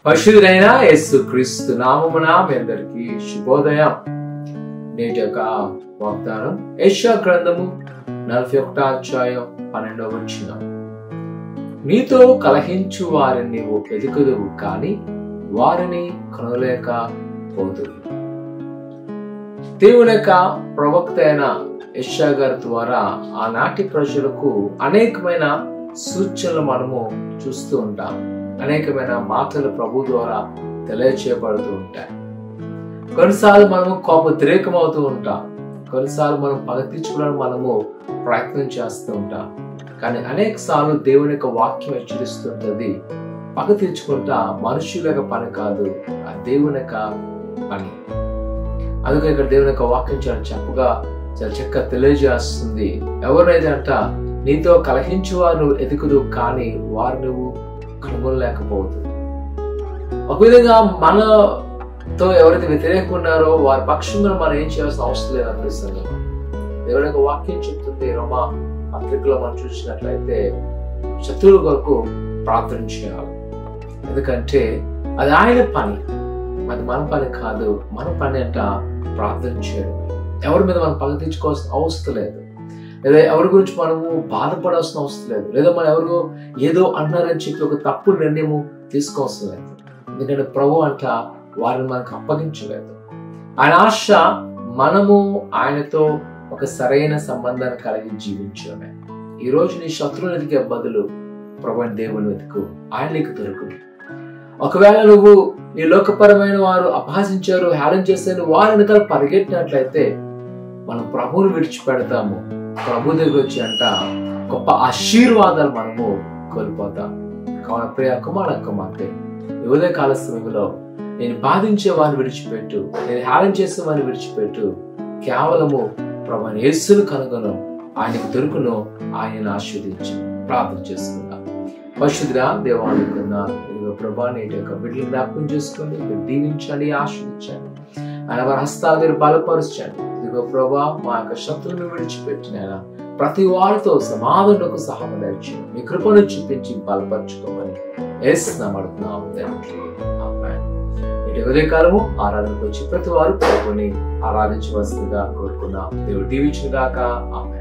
పరిశుద్ధుడైన యేసుక్రీస్తు నామమున మీ అందరికీ శుభోదయం. నేటి యొక్క వాగ్దానం యెషయా గ్రంథము 41వ అధ్యాయం 12వ వచనం. నీతో కలహించు వారిని నీవు వెతుకుదువు కానీ వారిని కనులేక పోదువు. దేవుని యొక్క ప్రవక్త అయిన యెషయా గారి ద్వారా ఆనాటి ప్రజలకు అనేకమైన సూచనలు మనము చూస్తూ ఉంటాం. అనేకమైన మాటలు ప్రభు ద్వారా తెలియచేయబడుతూ ఉంటాయి. కొన్నిసార్లు మనము కోపోద్రేకం అవుతూ ఉంటాం. కొన్నిసార్లు మనం పగ తీర్చుకోవడానికి మనము ప్రయత్నం చేస్తూ ఉంటాం. కానీ అనేక సార్లు దేవుని యొక్క వాక్యం హెచ్చరిస్తుంటది, పగ తీర్చుకుంటా మనుషుల యొక్క పని కాదు, ఆ దేవుని యొక్క పని. అందుకే ఇక్కడ దేవుని యొక్క వాక్యం చాలా చక్కగా తెలియజేస్తుంది. ఎవరైతే అంట నీతో కలహించు వారు నువ్వు ఎదుగుదు కానీ వారు నువ్వు కనుగొనలేకపోదు. ఒక విధంగా మనతో ఎవరైతే వ్యతిరేకంగా ఉన్నారో వారి పక్షంగా మనం ఏం చేయాల్సిన అవసరం లేదు అనిపిస్తుంది. దేవుని యొక్క వాక్యం చెప్తుంది, రోమా పత్రికలో మనం చూసినట్లయితే శత్రువుల కొరకు ప్రార్థన చేయాలి. ఎందుకంటే అది ఆయన పని, అది మన పని కాదు. మన పని అంట ప్రార్థన చేయడం. ఎవరి మీద మనం పగ తీర్చుకోవాల్సిన అవసరం లేదు, లేదా ఎవరి గురించి మనము బాధపడాల్సిన అవసరం లేదు, లేదా మనం ఎవరికో ఏదో అన్నారని చెప్పి ఒక తప్పు నిర్ణయము తీసుకోవాల్సిన లేదు. ఎందుకంటే ప్రభు అంట వారిని మనకు అప్పగించలేదు. ఆయన ఆశ మనము ఆయనతో ఒక సరైన సంబంధాన్ని కలిగి జీవించడమే. ఈ రోజు నీ శత్రువుని వెతికే బదులు ప్రభు దేవుని వెతుకు, ఆయన నీకు దొరుకు. ఒకవేళ నువ్వు ఈ లోకపరమైన వారు అపహాసించారు, హేళన చేశారు, వారి వెనకాల పరిగెట్టినట్లయితే మనం ప్రభువుని విడిచిపెడతాము. ప్రభు దగ్గర వచ్చి అంట గొప్ప ఆశీర్వాదాలు మనము కోల్పోతాం. కావున ప్రియ కుమార కుమార్తె, ఈ ఉదయ కాల సమయంలో నేను బాధించే వారిని విడిచిపెట్టు, నేను హేళన చేసే వారిని విడిచిపెట్టు, కేవలము ప్రభు యేసును కనుగొను, ఆయనకు దొరుకును, ఆయనను ఆశీర్వదించు. ప్రార్థన చేసుకుందాం. పరిశుద్ధుడా దేవానుకున్నారు ప్రభా, నేటి యొక్క బిడ్డలు జ్ఞాపకం చేసుకోండి, మీరు దీవించండి, ఆశీర్వదించండి. ఆయన వారి హస్తాలు మీరు బలపరచండి. ఇదిగో ప్రభా, మా యొక్క శత్రువులను విడిచిపెట్టిన ప్రతి వారితో సమాధానకు సహాయం దయచేయండి. మీ కృపను చూపించి బలపరచుకోమని యేసునామమున అడుగుతున్నాము తండ్రి, ఆమేన్. నేటి ఉదయకాలము ఆరాధనకు వచ్చి ప్రతి వారు ప్రభువుని ఆరాధించవలసిందిగా కోరుకున్నాం. దేవుడు దీవించును గాక. ఆమేన్.